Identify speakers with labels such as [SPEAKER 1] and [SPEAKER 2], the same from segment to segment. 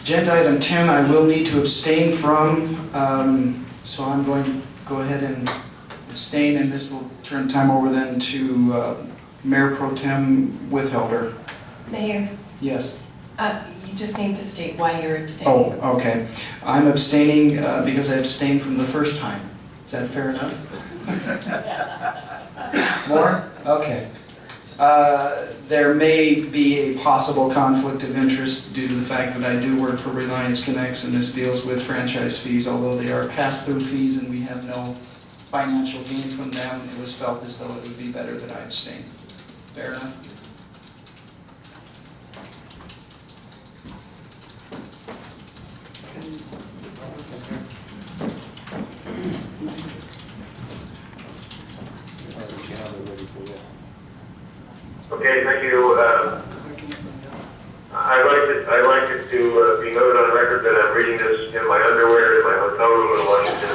[SPEAKER 1] Agenda item 10, I will need to abstain from, so I'm going to go ahead and abstain, and this will turn time over then to Mayor Pro Tem Withhelder.
[SPEAKER 2] Mayor,
[SPEAKER 1] Yes.
[SPEAKER 2] you just need to state why you're abstaining.
[SPEAKER 1] Oh, okay. I'm abstaining because I abstained from the first time. Is that fair enough? More? Okay. There may be a possible conflict of interest due to the fact that I do work for Reliance Connects, and this deals with franchise fees. Although they are pass-through fees and we have no financial gain from them, it was felt as though it would be better that I abstain. Fair enough?
[SPEAKER 3] Okay, thank you. I'd like it to be noted on the record that I'm reading this in my underwear in my hotel room in Washington,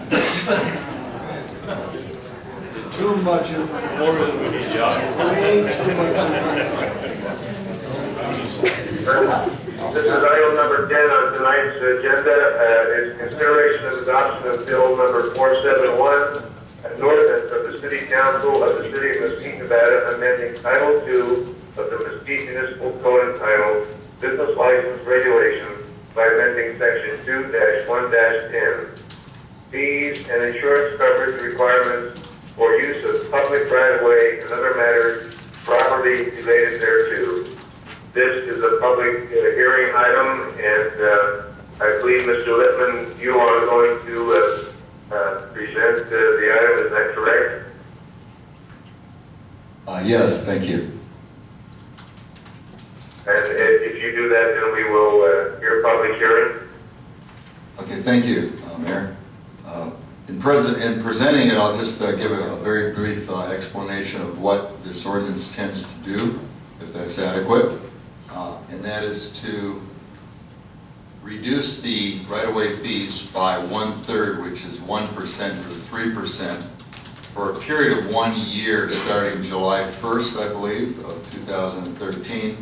[SPEAKER 3] D.C.
[SPEAKER 4] Too much information. More than we need. Way too much information.
[SPEAKER 3] This is item number 10 on tonight's agenda. Is consideration of adoption of bill number 471. An ordinance of the City Council of the City of Mesquite, Nevada, amending Title II of the Mesquite Municipal Code entitled Business License Regulations by amending Section 2-1-10, fees and insurance coverage requirements for use of public right-of-way and other matters properly related thereto. This is a public hearing item, and I believe, Mr. Lippman, you are going to present the item. Is that correct?
[SPEAKER 5] Yes, thank you.
[SPEAKER 3] And if you do that, then we will hear a public hearing.
[SPEAKER 5] Okay, thank you, Mayor. In presenting it, I'll just give a very brief explanation of what this ordinance tends to do, if that's adequate. And that is to reduce the right-of-way fees by 1/3, which is 1% or 3%, for a period of 1 year starting July 1st, I believe, of 2013,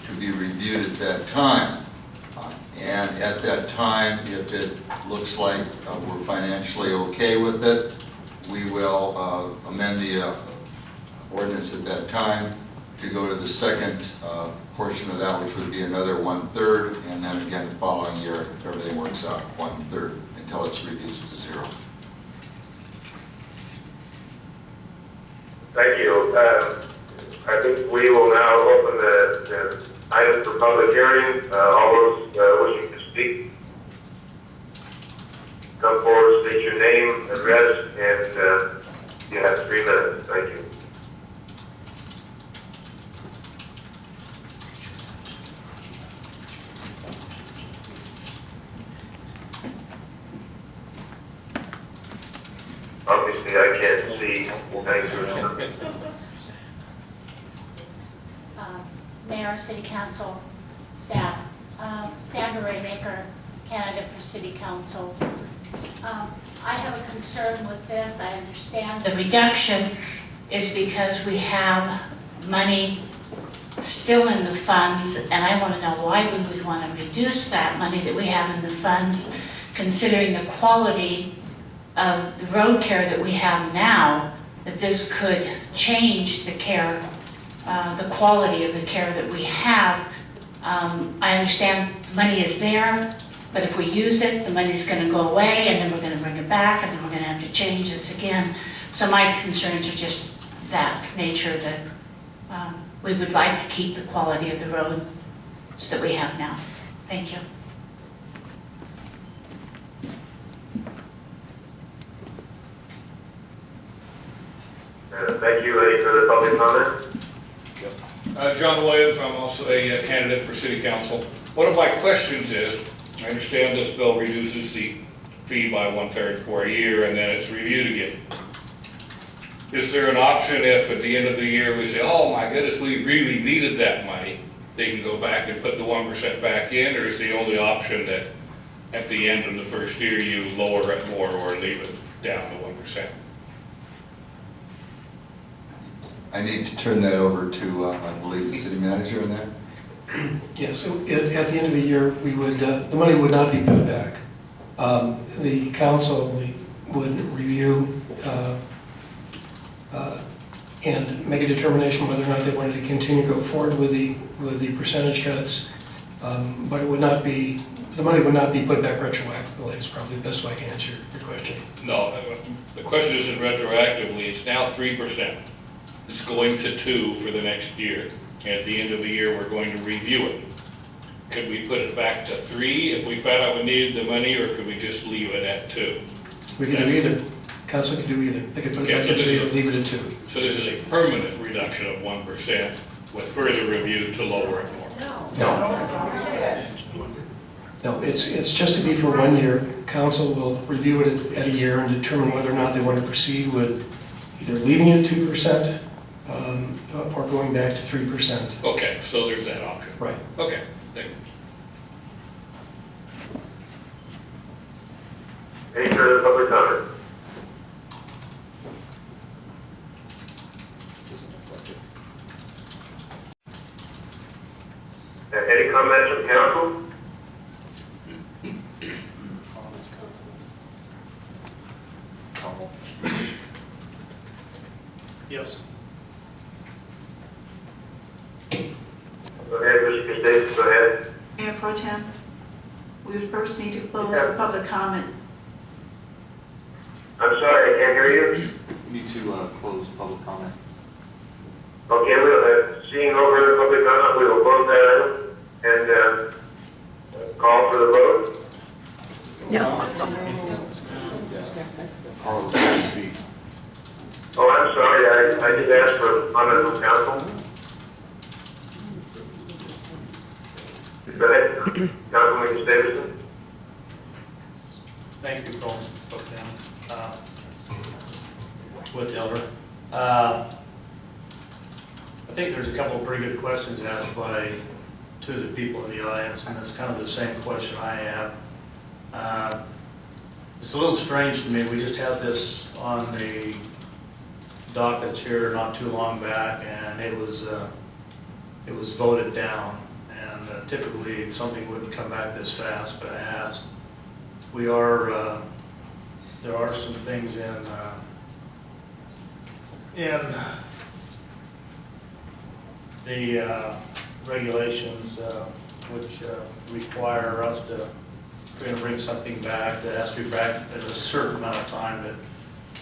[SPEAKER 5] to be reviewed at that time. And at that time, if it looks like we're financially okay with it, we will amend the ordinance at that time to go to the second portion of that, which would be another 1/3, and then again the following year, if everything works out, 1/3, until it's reduced to 0.
[SPEAKER 3] Thank you. I think we will now open the item for public hearing. All those wishing to speak, come forward, state your name, address, and you have 3 minutes. Thank you. Obviously, I can't see. Thank you.
[SPEAKER 6] Mayor, City Council, staff. Sandra Raymaker, candidate for City Council. I have a concern with this. I understand the reduction is because we have money still in the funds, and I want to know why we would want to reduce that money that we have in the funds, considering the quality of the road care that we have now, that this could change the care, the quality of the care that we have. I understand money is there, but if we use it, the money's going to go away, and then we're going to bring it back, and then we're going to have to change this again. So my concerns are just that nature, that we would like to keep the quality of the roads that we have now. Thank you.
[SPEAKER 3] Thank you. Any further public comment?
[SPEAKER 7] John Williams, I'm also a candidate for City Council. One of my questions is, I understand this bill reduces the fee by 1/3 for a year and then it's reviewed again. Is there an option if at the end of the year we say, oh my goodness, we really needed that money, they can go back and put the 1% back in, or is the only option that at the end of the first year you lower it more or leave it down to 1%?
[SPEAKER 5] I need to turn that over to, I believe, the city manager on that.
[SPEAKER 8] Yes, so at the end of the year, we would, the money would not be put back. The council would review and make a determination whether or not they wanted to continue to go forward with the percentage cuts. But it would not be, the money would not be put back retroactively, is probably the best way I can answer your question.
[SPEAKER 7] No, the question isn't retroactively, it's now 3%. It's going to 2 for the next year. At the end of the year, we're going to review it. Could we put it back to 3 if we found out we needed the money, or could we just leave it at 2?
[SPEAKER 8] We could do either. Council could do either. They could put it back at 3 or leave it at 2.
[SPEAKER 7] So this is a permanent reduction of 1% with further review to lower it more?
[SPEAKER 8] No, it's just to be for 1 year. Council will review it at a year and determine whether or not they want to proceed with either leaving it at 2% or going back to 3%.
[SPEAKER 7] Okay, so there's that option.
[SPEAKER 8] Right.
[SPEAKER 7] Okay, thank you.
[SPEAKER 3] Any further public comment? Any comments from council?
[SPEAKER 4] Yes.
[SPEAKER 3] Go ahead, Mr. Davis, go ahead.
[SPEAKER 9] Mayor Pro Tem, we would first need to close the public comment.
[SPEAKER 3] I'm sorry, I can't hear you.
[SPEAKER 10] We need to close public comment.
[SPEAKER 3] Okay, we'll, seeing no further public comment, we will close that item and call for the vote.
[SPEAKER 10] Carl, please speak.
[SPEAKER 3] Oh, I'm sorry, I did ask for comment from council. Go ahead, Councilman Davidson.
[SPEAKER 4] Thank you, Colin. With Elder. I think there's a couple of pretty good questions asked by two of the people in the audience, and it's kind of the same question I have. It's a little strange to me. We just had this on the dockets here not too long back, and it was voted down. And typically something wouldn't come back this fast, but it has. There are some things in the regulations which require us to bring something back that has to be back at a certain amount of time. But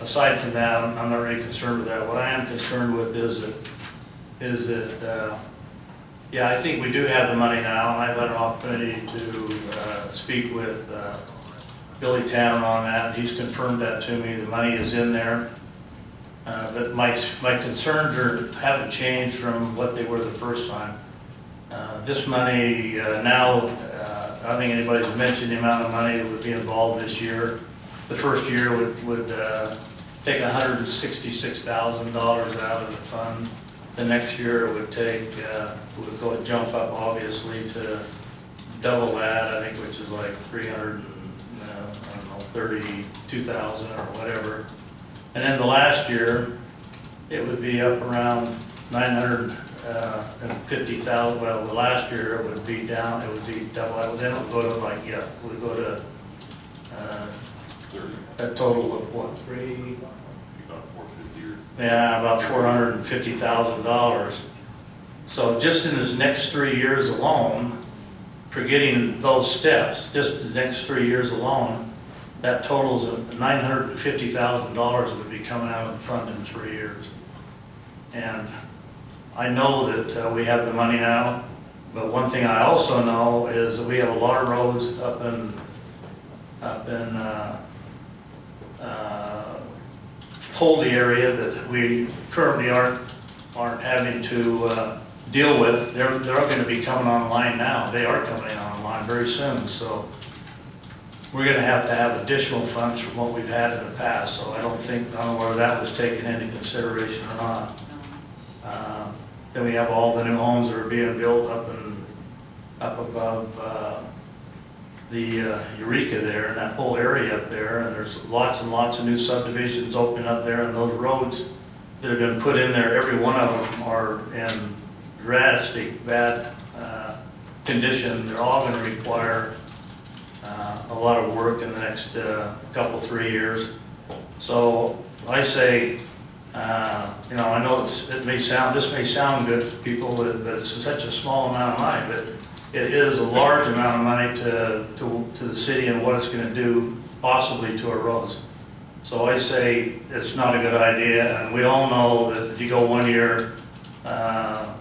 [SPEAKER 4] aside from that, I'm not really concerned with that. What I am concerned with is that yeah, I think we do have the money now, and I've had an opportunity to speak with Billy Tanner on that. He's confirmed that to me. The money is in there. But my concerns haven't changed from what they were the first time. This money now, I don't think anybody's mentioned the amount of money that would be involved this year. The first year would take $166,000 out of the fund. The next year it would would jump up obviously to double that, I think, which is like 32,000 or whatever. And then the last year, it would be up around 950,000. Well, the last year it would be down. It would be double. Then it would go to like it would go to a total of what,
[SPEAKER 10] About 450.
[SPEAKER 4] Yeah, about $450,000. So just in his next 3 years alone, forgetting those steps, just the next 3 years alone, that totals $950,000 would be coming out of the fund in 3 years. And I know that we have the money now, but one thing I also know is that we have a lot of roads up in Holdy area that we currently aren't having to deal with. They're going to be coming online now. They are coming online very soon. So we're going to have additional funds from what we've had in the past. So I don't know whether that was taken into consideration or not. Then we have all the new homes that are being built up above the Eureka there, and that whole area up there, and there's lots and lots of new subdivisions opening up there, and those roads that have been put in there, every one of them are in drastic bad condition. They're all going to require a lot of work in the next couple, 3 years. So I say, you know, I know this may sound good to people, but it's such a small amount of money, but it is a large amount of money to the city and what it's going to do possibly to our roads. So I say it's not a good idea, and we all know that if you go 1 year,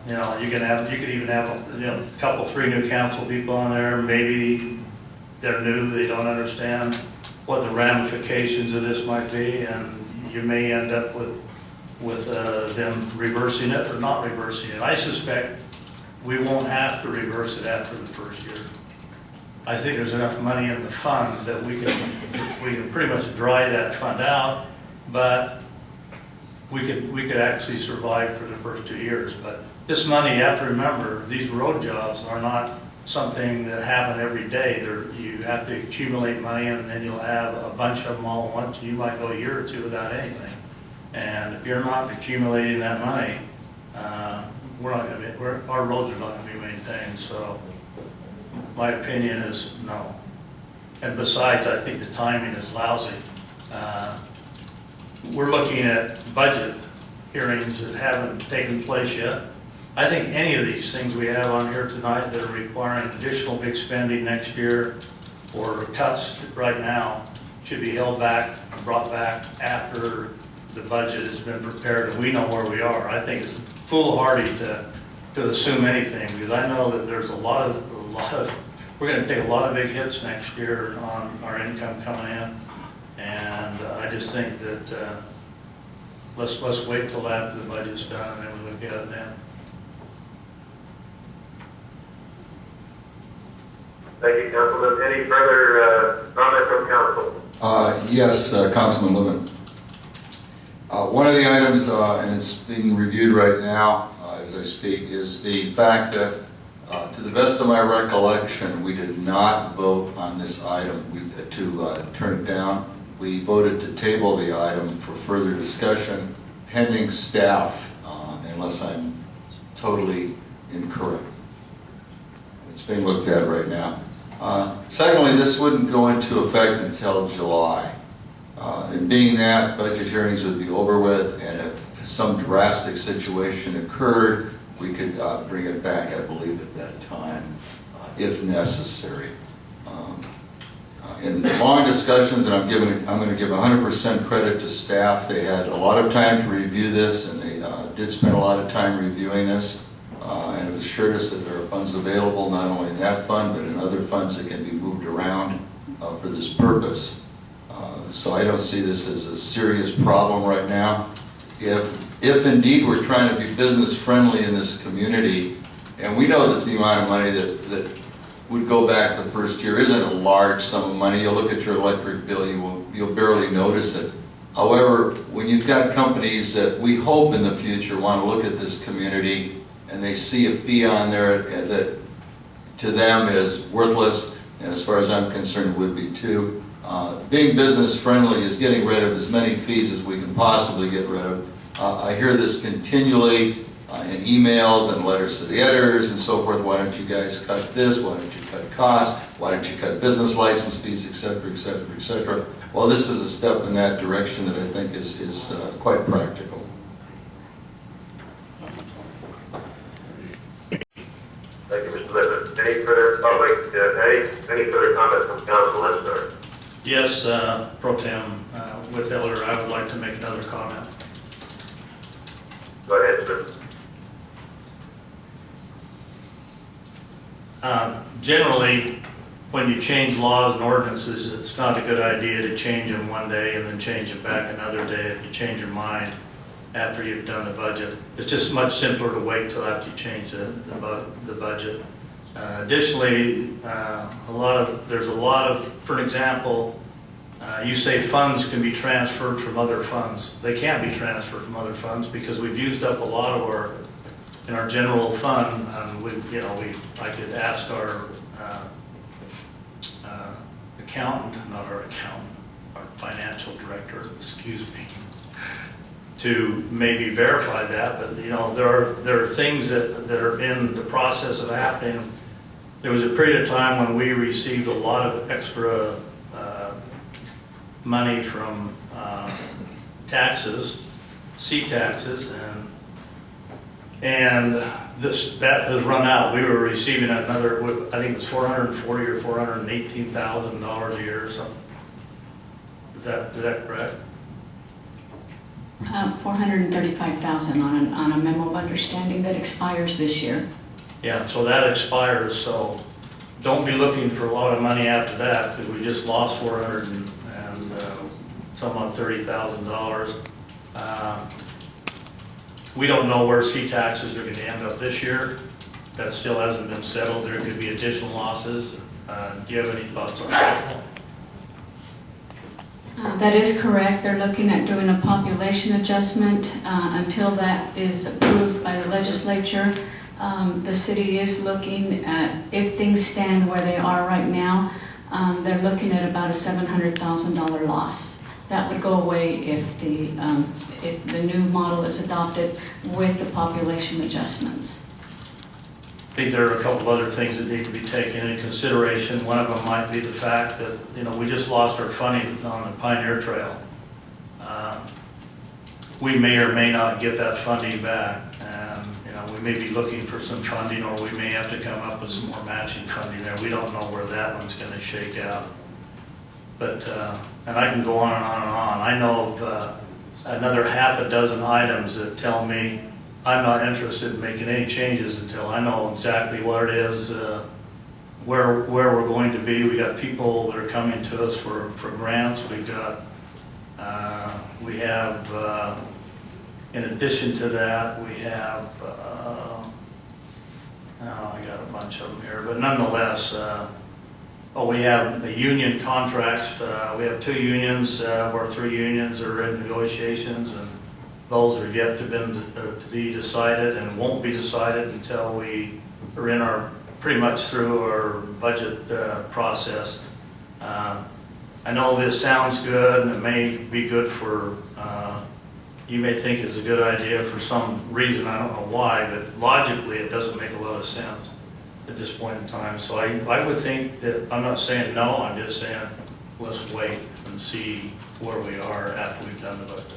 [SPEAKER 4] you know, you could even have, you know, a couple, 3 new council people on there. Maybe they're new, they don't understand what the ramifications of this might be, and you may end up with them reversing it or not reversing it. I suspect we won't have to reverse it after the first year. I think there's enough money in the fund that we can pretty much dry that fund out, but we could actually survive for the first 2 years. But this money, you have to remember, these road jobs are not something that happen every day. You have to accumulate money, and then you'll have a bunch of them all at once. You might go a year or two without anything. And if you're not accumulating that money, our roads are not going to be maintained. So my opinion is no. And besides, I think the timing is lousy. We're looking at budget hearings that haven't taken place yet. I think any of these things we have on here tonight that are requiring additional big spending next year or cuts right now should be held back and brought back after the budget has been prepared and we know where we are. I think it's foolhardy to assume anything, because I know that there's we're going to take a lot of big hits next year on our income coming in, and I just think that let's wait till after the budget's done and then we look at it then.
[SPEAKER 3] Thank you, Councilman. Any further comment from council?
[SPEAKER 5] Yes, Councilman Levin. One of the items, and it's being reviewed right now as I speak, is the fact that, to the best of my recollection, we did not vote on this item to turn it down. We voted to table the item for further discussion pending staff, unless I'm totally incorrect. It's being looked at right now. Secondly, this wouldn't go into effect until July. And being that, budget hearings would be over with, and if some drastic situation occurred, we could bring it back, I believe, at that time, if necessary. In long discussions, and I'm going to give 100% credit to staff. They had a lot of time to review this, and they did spend a lot of time reviewing this. And it assured us that there are funds available, not only in that fund, but in other funds that can be moved around for this purpose. So I don't see this as a serious problem right now. If indeed we're trying to be business friendly in this community, and we know that the amount of money that would go back the first year isn't a large sum of money. You'll look at your electric bill, you'll barely notice it. However, when you've got companies that we hope in the future want to look at this community, and they see a fee on there that to them is worthless, and as far as I'm concerned would be too. Being business friendly is getting rid of as many fees as we can possibly get rid of. I hear this continually in emails and letters to the editors and so forth. Why don't you guys cut this? Why don't you cut costs? Why don't you cut business license fees, et cetera, et cetera, et cetera. Well, this is a step in that direction that I think is quite practical.
[SPEAKER 3] Thank you, Mr. Lippert. Any further public, any further comments from council? I'm sorry.
[SPEAKER 4] Yes, Pro Tem, with Elder, I would like to make another comment.
[SPEAKER 3] Go ahead, sir.
[SPEAKER 4] Generally, when you change laws and ordinances, it's not a good idea to change them one day and then change them back another day if you change your mind after you've done the budget. It's just much simpler to wait till after you change the budget. Additionally, there's a lot of, for example, you say funds can be transferred from other funds. They can't be transferred from other funds because we've used up a lot of in our general fund. I could ask our accountant, not our accountant, our financial director, excuse me, to maybe verify that. But there are things that are in the process of happening there was a period of time when we received a lot of extra money from taxes, seat taxes, and that has run out. We were receiving another, I think it was $440,000 or $418,000 a year or something. Is that correct?
[SPEAKER 11] 435,000 on a memo of understanding that expires this year.
[SPEAKER 4] Yeah, so that expires, so don't be looking for a lot of money after that, because we just lost $30,000. We don't know where seat taxes are going to end up this year. That still hasn't been settled. There could be additional losses. Do you have any thoughts on that?
[SPEAKER 11] That is correct. They're looking at doing a population adjustment until that is approved by the legislature. The city is looking at, if things stand where they are right now, they're looking at about a $700,000 loss. That would go away if the new model is adopted with the population adjustments.
[SPEAKER 4] I think there are a couple of other things that need to be taken into consideration. One of them might be the fact that, we just lost our funding on the Pioneer Trail. We may or may not get that funding back, and we may be looking for some funding, or we may have to come up with some more matching funding there. We don't know where that one's going to shake out. But, and I can go on and on and on. I know of another half a dozen items that tell me I'm not interested in making any changes until I know exactly what it is, where we're going to be. We got people that are coming to us for grants. We have, in addition to that, we have, I got a bunch of them here, but nonetheless, we have the union contracts. We have 2 unions, or 3 unions are in negotiations, and those are yet to be decided and won't be decided until we are pretty much through our budget process. I know this sounds good, and it may be good for, you may think it's a good idea for some reason, I don't know why, but logically it doesn't make a lot of sense at this point in time. So I would think that, I'm not saying no, I'm just saying let's wait and see where we are after we've done the budget.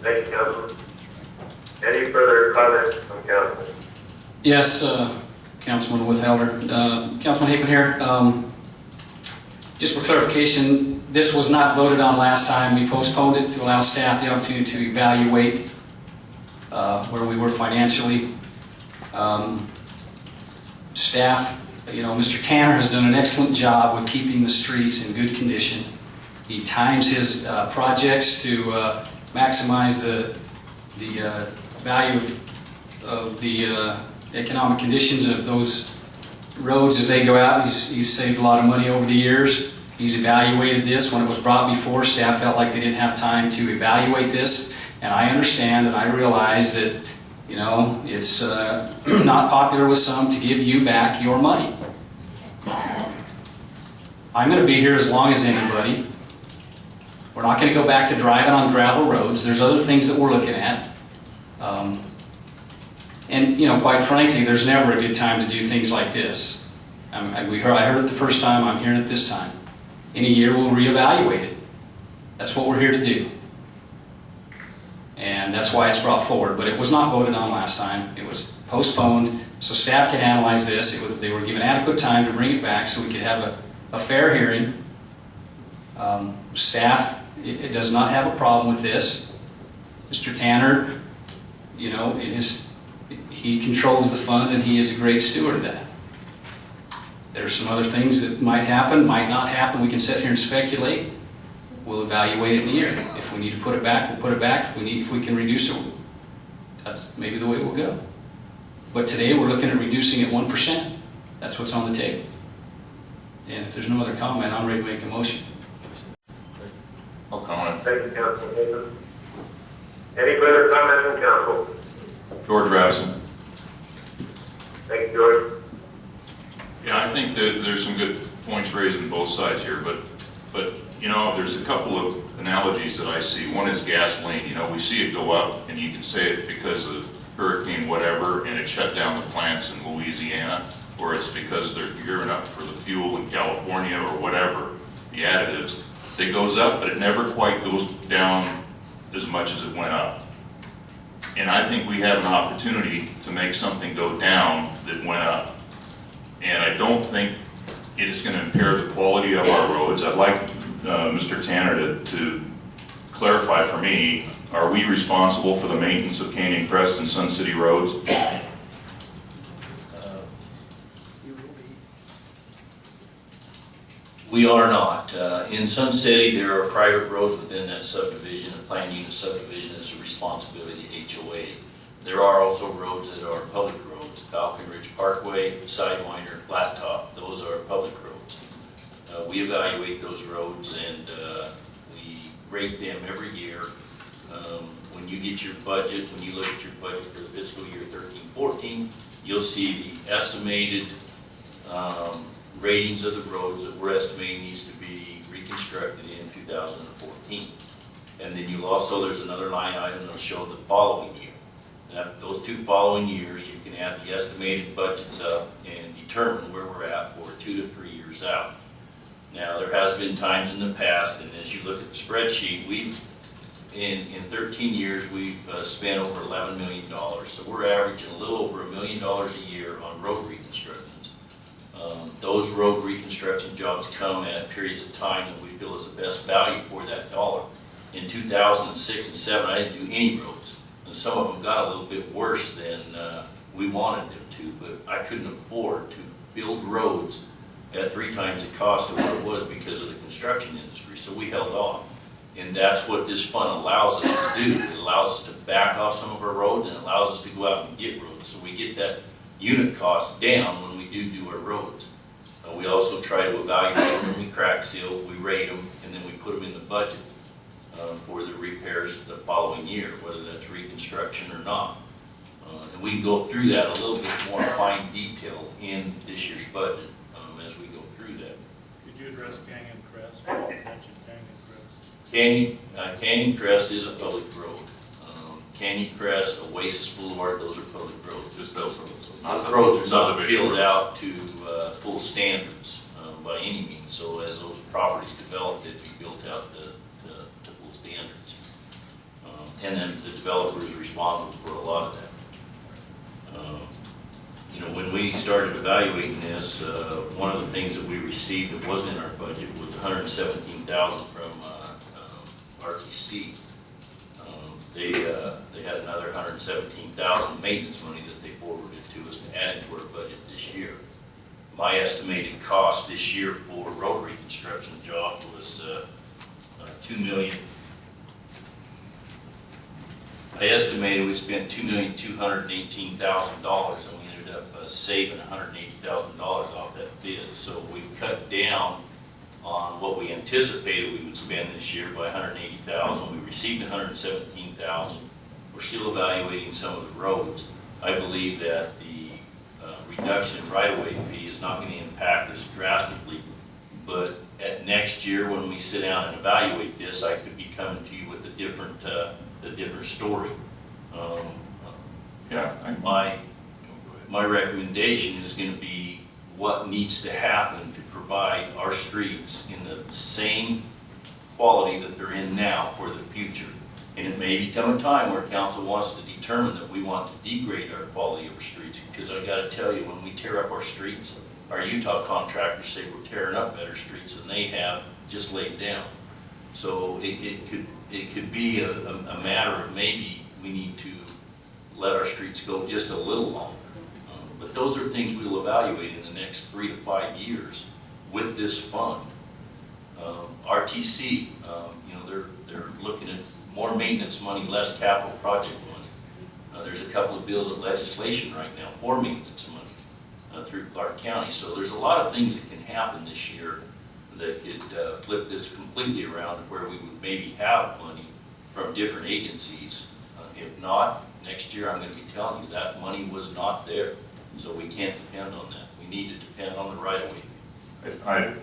[SPEAKER 3] Thank you, Councilman. Any further comments from council?
[SPEAKER 1] Yes, Councilman Withelder. Councilman Hapen here. Just for clarification, this was not voted on last time. We postponed it to allow staff the opportunity to evaluate where we were financially. Staff, Mr. Tanner has done an excellent job with keeping the streets in good condition. He times his projects to maximize the value of the economic conditions of those roads as they go out. He's saved a lot of money over the years. He's evaluated this. When it was brought before, staff felt like they didn't have time to evaluate this. And I understand and I realize that, it's not popular with some to give you back your money. I'm going to be here as long as anybody. We're not going to go back to driving on gravel roads. There's other things that we're looking at. And, quite frankly, there's never a good time to do things like this. I heard it the first time, I'm hearing it this time. In a year, we'll reevaluate it. That's what we're here to do. And that's why it's brought forward. But it was not voted on last time. It was postponed so staff can analyze this. They were given adequate time to bring it back so we could have a fair hearing. Staff, it does not have a problem with this. Mr. Tanner, he controls the fund and he is a great steward of that. There's some other things that might happen, might not happen. We can sit here and speculate. We'll evaluate it in a year. If we need to put it back, we'll put it back. If we can reduce it, that's maybe the way we'll go. But today we're looking at reducing it 1%. That's what's on the table. And if there's no other comment, I'm ready to make a motion.
[SPEAKER 10] I'll comment.
[SPEAKER 3] Thank you, Councilman. Any further comments from council?
[SPEAKER 10] George Rasmussen.
[SPEAKER 3] Thank you, George.
[SPEAKER 10] Yeah, I think that there's some good points raised on both sides here, but there's a couple of analogies that I see. One is gasoline. We see it go up, and you can say it because of hurricane whatever and it shut down the plants in Louisiana, or it's because they're gearing up for the fuel in California or whatever, the additives, it goes up, but it never quite goes down as much as it went up. And I think we have an opportunity to make something go down that went up. And I don't think it is going to impair the quality of our roads. I'd like Mr. Tanner to clarify for me, are we responsible for the maintenance of Canyon Crest and Sun City roads?
[SPEAKER 12] We are not. In Sun City, there are private roads within that subdivision. A planned unit subdivision is the responsibility of the HOA. There are also roads that are public roads. Falcon Ridge Parkway, Sidewinder, Flat Top, those are public roads. We evaluate those roads and we rate them every year. When you get your budget, when you look at your budget for the fiscal year 13-14, you'll see the estimated ratings of the roads that we're estimating needs to be reconstructed in 2014. And then you'll also, there's another line item that'll show the following year. And after those 2 following years, you can add the estimated budgets up and determine where we're at for 2 to 3 years out. Now, there has been times in the past, and as you look at the spreadsheet, in 13 years, we've spent over $11 million. So we're averaging a little over $1 million a year on road reconstructions. Those road reconstruction jobs come at periods of time that we feel is the best value for that dollar. In 2006 and 7, I didn't do any roads. And some of them got a little bit worse than we wanted them to, but I couldn't afford to build roads at 3 times the cost of what it was because of the construction industry. So we held off. And that's what this fund allows us to do. It allows us to back off some of our roads and allows us to go out and get roads. So we get that unit cost down when we do our roads. We also try to evaluate when we crack seals, we rate them, and then we put them in the budget for the repairs the following year, whether that's reconstruction or not. And we can go through that a little bit more fine detail in this year's budget as we go through that.
[SPEAKER 4] Could you address Canyon Crest? You mentioned Canyon Crest.
[SPEAKER 12] Canyon Crest is a public road. Canyon Crest, Oasis Boulevard, those are public roads.
[SPEAKER 10] Just those roads.
[SPEAKER 12] Those roads are not built out to full standards by any means. So as those properties develop, they'd be built out to full standards. And then the developer is responsible for a lot of that. You know, when we started evaluating this, one of the things that we received that wasn't in our budget was $117,000 from RTC. They had another $117,000 maintenance money that they forwarded to us to add into our budget this year. My estimated cost this year for road reconstruction jobs was $2 million. I estimated we spent $2,218,000, and we ended up saving $180,000 off that bid. So we cut down on what we anticipated we would spend this year by $180,000. We received $117,000. We're still evaluating some of the roads. I believe that the reduction in right-of-way fee is not going to impact us drastically, but at next year when we sit down and evaluate this, I could be coming to you with a different story. My recommendation is going to be what needs to happen to provide our streets in the same quality that they're in now for the future. And it may become a time where council wants to determine that we want to degrade our quality of our streets, because I got to tell you, when we tear up our streets, our Utah contractors say we're tearing up better streets than they have just laid down. So it could be a matter of maybe we need to let our streets go just a little longer. But those are things we'll evaluate in the next 3 to 5 years with this fund. RTC, they're looking at more maintenance money, less capital project money. There's a couple of bills of legislation right now for maintenance money through Clark County. So there's a lot of things that can happen this year that could flip this completely around to where we would maybe have money from different agencies. If not, next year I'm going to be telling you that money was not there. So we can't depend on that. We need to depend on the right-of-way.
[SPEAKER 10] I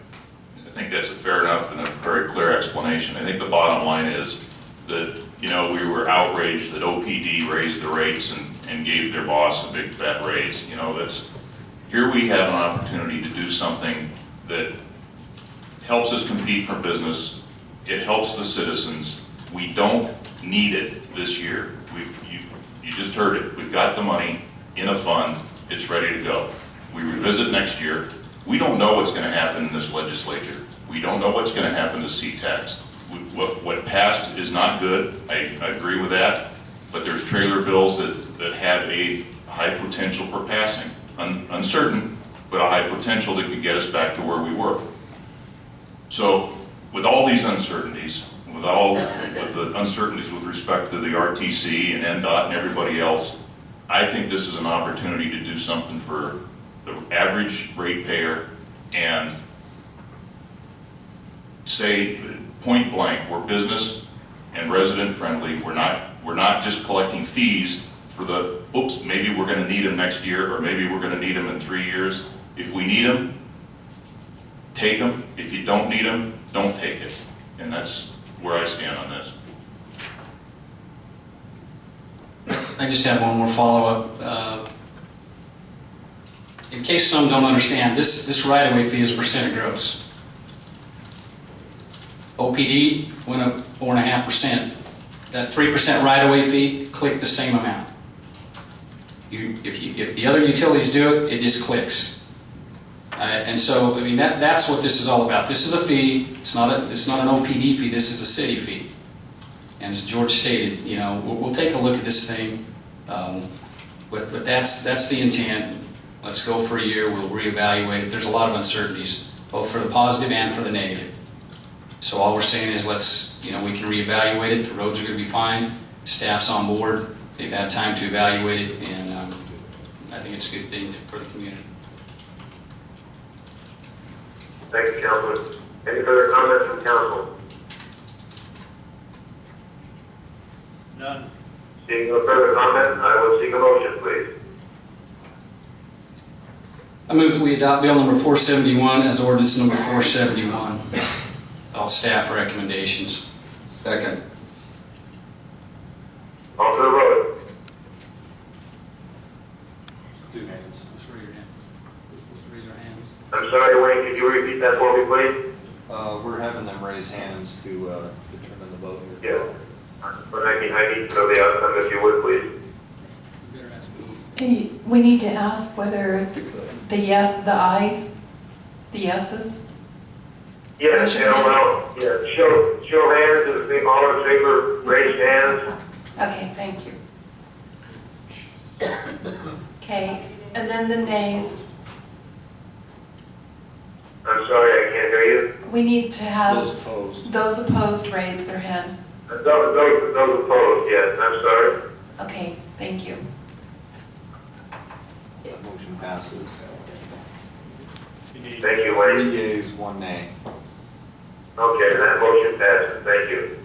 [SPEAKER 10] think that's a fair enough and a very clear explanation. I think the bottom line is that, you know, we were outraged that OPD raised the rates and gave their boss a big fat raise. You know, here we have an opportunity to do something that helps us compete for business. It helps the citizens. We don't need it this year. You just heard it. We've got the money in a fund. It's ready to go. We revisit next year. We don't know what's going to happen in this legislature. We don't know what's going to happen to C-Tax. What passed is not good. I agree with that. But there's trailer bills that have a high potential for passing. Uncertain, but a high potential that could get us back to where we were. So with all these uncertainties, with the uncertainties with respect to the RTC and NDOT and everybody else, I think this is an opportunity to do something for the average ratepayer and say point blank, we're business and resident friendly. We're not just collecting fees for the, oops, maybe we're going to need them next year, or maybe we're going to need them in 3 years. If we need them, take them. If you don't need them, don't take it. And that's where I stand on this.
[SPEAKER 13] I just have one more follow-up. In case some don't understand, this right-of-way fee is a percent of gross. OPD went up 4.5%. That 3% right-of-way fee clicked the same amount. If the other utilities do it, it just clicks. And so, I mean, that's what this is all about. This is a fee. It's not an OPD fee. This is a city fee. And as George stated, you know, we'll take a look at this thing. But that's the intent. Let's go for a year. We'll reevaluate it. There's a lot of uncertainties, both for the positive and for the negative. So all we're saying is we can reevaluate it. The roads are going to be fine. Staff's on board. They've had time to evaluate it, and I think it's a good thing for the community.
[SPEAKER 3] Thank you, Councilman. Any further comments from council?
[SPEAKER 4] None.
[SPEAKER 3] Seeing no further comment, I will seek a motion, please.
[SPEAKER 13] I move that we adopt bill number 471 as ordinance number 471. All staff recommendations.
[SPEAKER 5] Second.
[SPEAKER 3] On to the road.
[SPEAKER 13] Two hands. Let's raise your hand. We're supposed to raise our hands.
[SPEAKER 3] I'm sorry, Wayne, could you repeat that for me, please?
[SPEAKER 14] We're having them raise hands to determine the vote here.
[SPEAKER 3] Yeah. But I need to know the outcome, if you would, please.
[SPEAKER 13] You better ask me.
[SPEAKER 2] Hey, we need to ask whether the yeses?
[SPEAKER 3] Yes, well, yeah, show hands, if all in favor, raise hands.
[SPEAKER 2] Okay, thank you. Okay, and then the nays.
[SPEAKER 3] I'm sorry, I can't hear you.
[SPEAKER 2] We need to have
[SPEAKER 14] Those opposed.
[SPEAKER 2] raise their hand.
[SPEAKER 3] Those opposed, yes, I'm sorry.
[SPEAKER 2] Okay, thank you.
[SPEAKER 14] That motion passes.
[SPEAKER 3] Thank you, Wayne.
[SPEAKER 14] 3 yeas, 1 nay.
[SPEAKER 3] Okay, that motion passes, thank you.